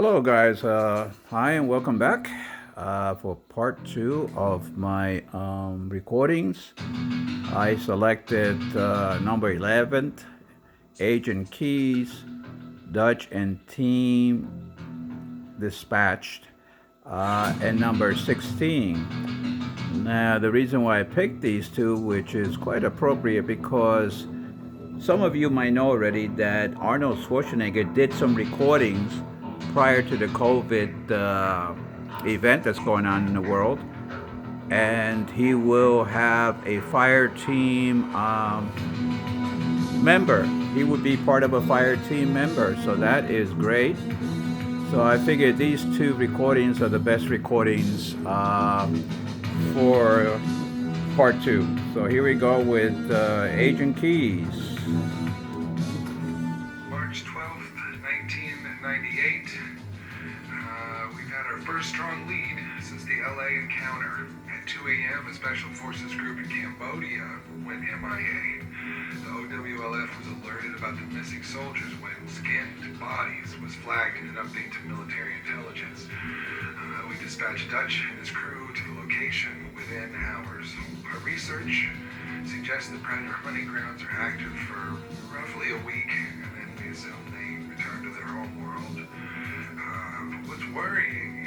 Hello, guys. Hi, and welcome back for part two of my recordings. I selected number 11, Agent Keys, Dutch and Team Dispatched, and number 16. Now, the reason why I picked these two, which is quite appropriate because some of you might know already that Arnold Schwarzenegger did some recordings prior to the COVID event that's going on in the world. And he will have a fire team member. He would be part of a fire team member. So that is great. So I figured these two recordings are the best recordings for part two. So here we go with Agent Keys. March 12th, 1998. We've had our first strong lead since the LA encounter. At 2 a.m., a Special Forces group in Cambodia went MIA. The OWLF was alerted about the missing soldiers when skinned bodies was flagged in an update to military intelligence. We dispatched Dutch and his crew to the location within hours. Our research suggests that predator hunting grounds are active for roughly a week, and then we assume they return to their home world. What's worrying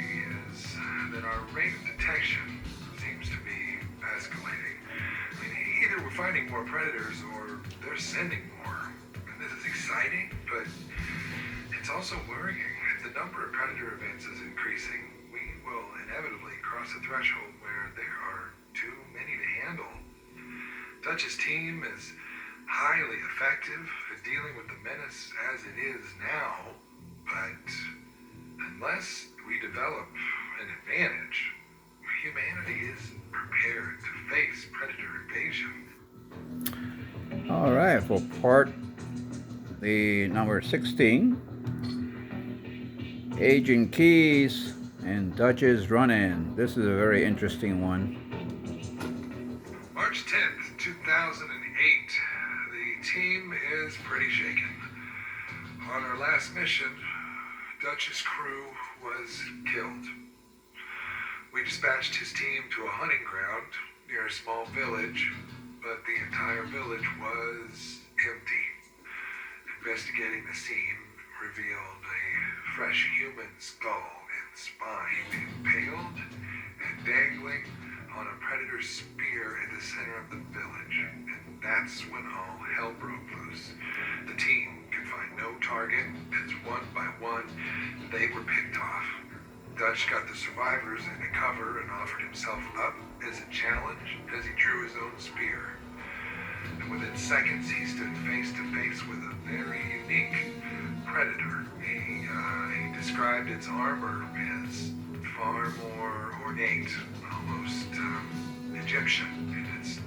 is that our rate of detection seems to be escalating. I mean, either we're finding more predators or they're sending more. And this is exciting, but it's also worrying. If the number of predator events is increasing, we will inevitably cross a threshold where there are too many to handle. Dutch's team is highly effective at dealing with the menace as it is now, but unless we develop an advantage, humanity isn't prepared to face predator invasion. All right, for part the number 16, Agent Keys and Dutch's Run-In. This is a very interesting one. March 10th, 2008. The team is pretty shaken. On our last mission, Dutch's crew was killed. We dispatched his team to a hunting ground near a small village, but the entire village was empty. Investigating the scene revealed a fresh human skull and spine impaled and dangling on a predator's spear in the center of the village. And that's when all hell broke loose. The team could find no target as one by one they were picked off. Dutch got the survivors into cover and offered himself up as a challenge as he drew his own spear. And within seconds, he stood face to face with a very unique predator. He described its armor as far more ornate, almost Egyptian in its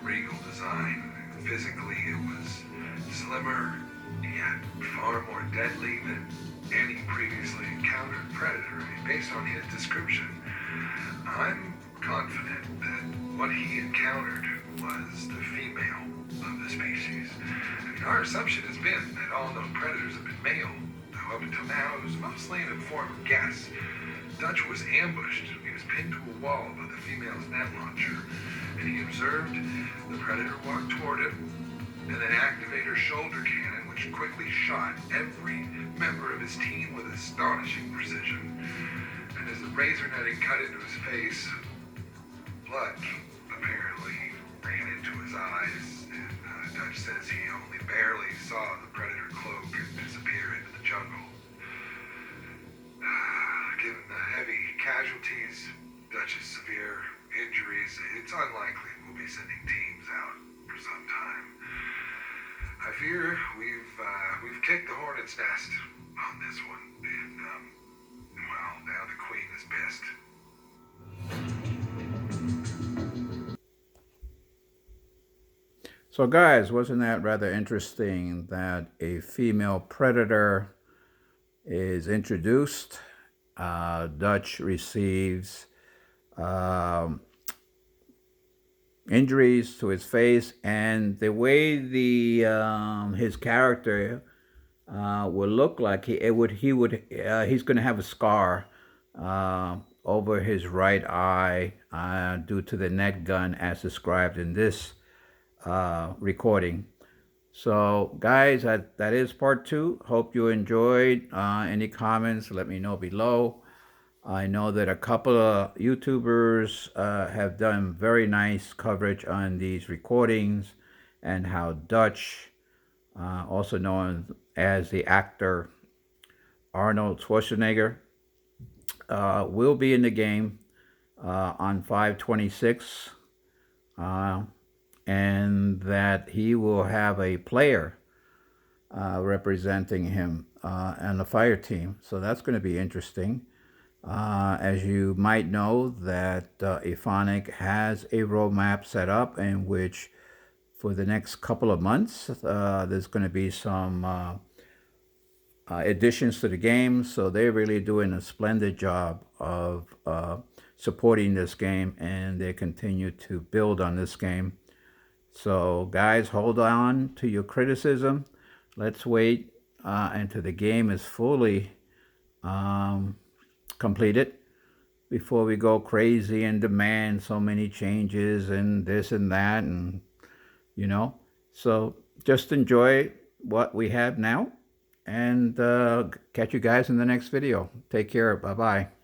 regal design. Physically, it was slimmer, yet far more deadly than any previously encountered predator. Based on his description, I'm confident that what he encountered was the female of the species. I mean, our assumption has been that all known predators have been male, though up until now it was mostly an informed guess. Dutch was ambushed. He was pinned to a wall by the female's net launcher, and he observed the predator walk toward him and then activate her shoulder cannon, which quickly shot every member of his team with astonishing precision. And as the razor netting cut into his face, blood apparently ran into his eyes, and Dutch says he only barely saw the predator cloak and disappear into the jungle. Given the heavy casualties, Dutch's severe injuries, it's unlikely we'll be sending teams out for some time. I fear we've kicked the hornet's nest on this one, and well, now the queen is pissed. So, guys, wasn't that rather interesting that a female predator is introduced? Dutch receives injuries to his face, and the way his character will look like he's going to have a scar over his right eye due to the net gun as described in this recording. So guys, that is part 2. Hope you enjoyed. Any comments, let me know below. I know that a couple of YouTubers have done very nice coverage on these recordings and how Dutch, also known as the actor Arnold Schwarzenegger, will be in the game on 5/26, and that he will have a player representing him and the fire team. So that's going to be interesting. As you might know, that Illfonic has a roadmap set up in which for the next couple of months there's going to be some additions to the game. So they're really doing a splendid job of supporting this game, and they continue to build on this game. So guys, hold on to your criticism. Let's wait until the game is fully completed before we go crazy and demand so many changes and this and that, and so just enjoy what we have now, and catch you guys in the next video. Take care. Bye-bye.